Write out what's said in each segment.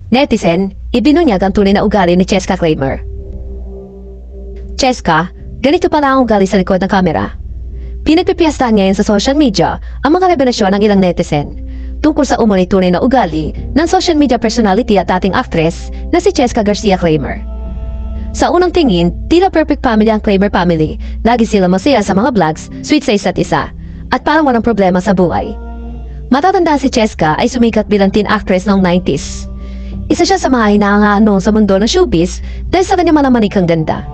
Netizen, ibinunyag ang tunay na ugali ni Cheska Kramer. Cheska, ganito pala ang ugali sa likod ng kamera. Pinagpipiyastahan ngayon sa social media ang mga revelasyon ng ilang netizen tungkol sa umano'y tunay na ugali ng social media personality at ating actress na si Cheska Garcia Kramer. Sa unang tingin, tila perfect family ang Kramer family. Lagi sila masaya sa mga vlogs, sweet sa isa't isa, at parang walang problema sa buhay. Matatanda si Cheska ay sumikat bilang teen actress noong 90s. Isa siya sa mga hinahangaan noon sa mundo ng showbiz dahil sa kanyang manamanikang ganda.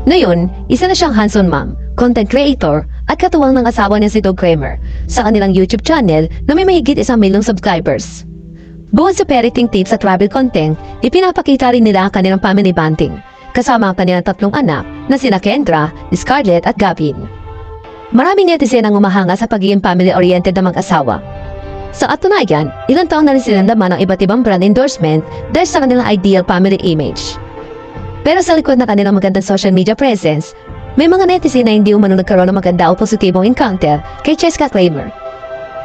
Ngayon, isa na siyang hands-on mom, content creator, at katuwang ng asawa niya si Doug Kramer sa kanilang YouTube channel na may mahigit 1 milyong subscribers. Bukod sa parenting tips at travel content, ipinapakita rin nila ang kanilang family bonding, kasama ang kanilang 3 anak na sina Kendra, Scarlett at Gavin. Maraming netizen ang umahanga sa pagiging family-oriented na mag-asawa. Sa katunayan, ilang taon na rin silang laman ng iba't ibang brand endorsement dahil sa kanilang ideal family image. Pero sa likod na kanilang magandang social media presence, may mga netizen na hindi umano nagkaroon ng maganda o positibong encounter kay Cheska Kramer.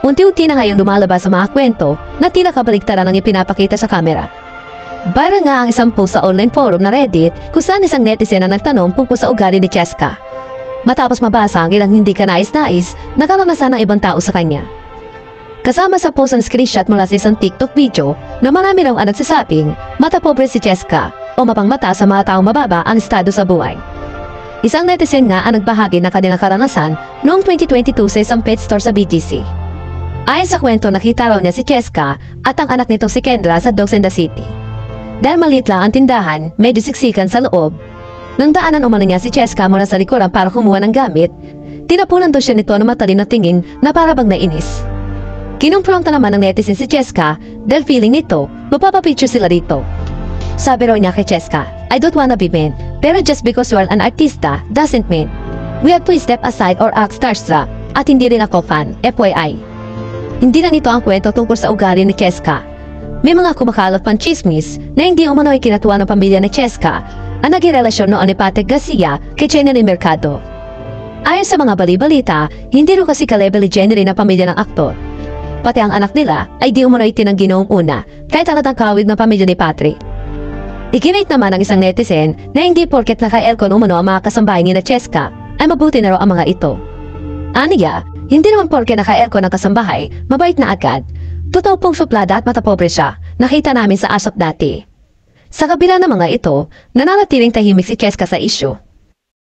Unti-unti na ngayong lumalabas sa mga kwento na tila kabaligtaran ang ipinapakita sa kamera. Viral nga ang isang post sa online forum na Reddit kung saan isang netizen na nagtanong tungkol sa ugali ni Cheska. Matapos mabasa ang ilang hindi kanais-nais na karanasan ng ibang tao sa kanya. Kasama sa post ang screenshot mula sa isang TikTok video na marami raw ang nagsasabing mata pobre si Cheska o mapangmata sa mga taong mababa ang estado sa buhay. Isang netizen nga ang nagbahagi ng kanilang karanasan noong 2022 sa isang pet store sa BGC. Ayon sa kwento, nakita raw niya si Cheska at ang anak nitong si Kendra sa Dogs in the City. Dahil maliit lang ang tindahan, medyo siksikan sa loob, nang daanan umano niya si Cheska mula sa likuran para kumuha ng gamit, tinapunan daw siya nito ng matalino na tingin na para bang nainis. Kinumpronta naman ng netizen si Cheska dahil feeling nito, mapapapicture sila dito. Sabi raw niya kay Cheska, "I don't wanna be mean, pero just because you are an artista doesn't mean we have to step aside or act starstruck, at hindi rin ako fan, FYI." Hindi na nito ang kwento tungkol sa ugali ni Cheska. May mga kumakalat pang chismis na hindi umano ay kinatuwa ng pamilya ni Cheska ang naging relasyon noon ni Patrick Garcia kay Jenny Mercado. Ayon sa mga bali-balita, hindi rin kasi ka-level ni Jenny na pamilya ng aktor. Pati ang anak nila ay di umano itinanggi noong una kahit ang natangkawig ng pamilya ni Patrick. Iginit naman ng isang netizen na hindi porket naka-aircon umano ang mga kasambahay ni Cheska ay mabuti na raw ang mga ito. Aniya, hindi naman porket naka-aircon ang kasambahay, mabait na agad. Totoo pong suplada at matapobre siya, nakita namin sa ASAP dati. Sa kabila ng mga ito, nananatiling tahimik si Cheska sa isyu.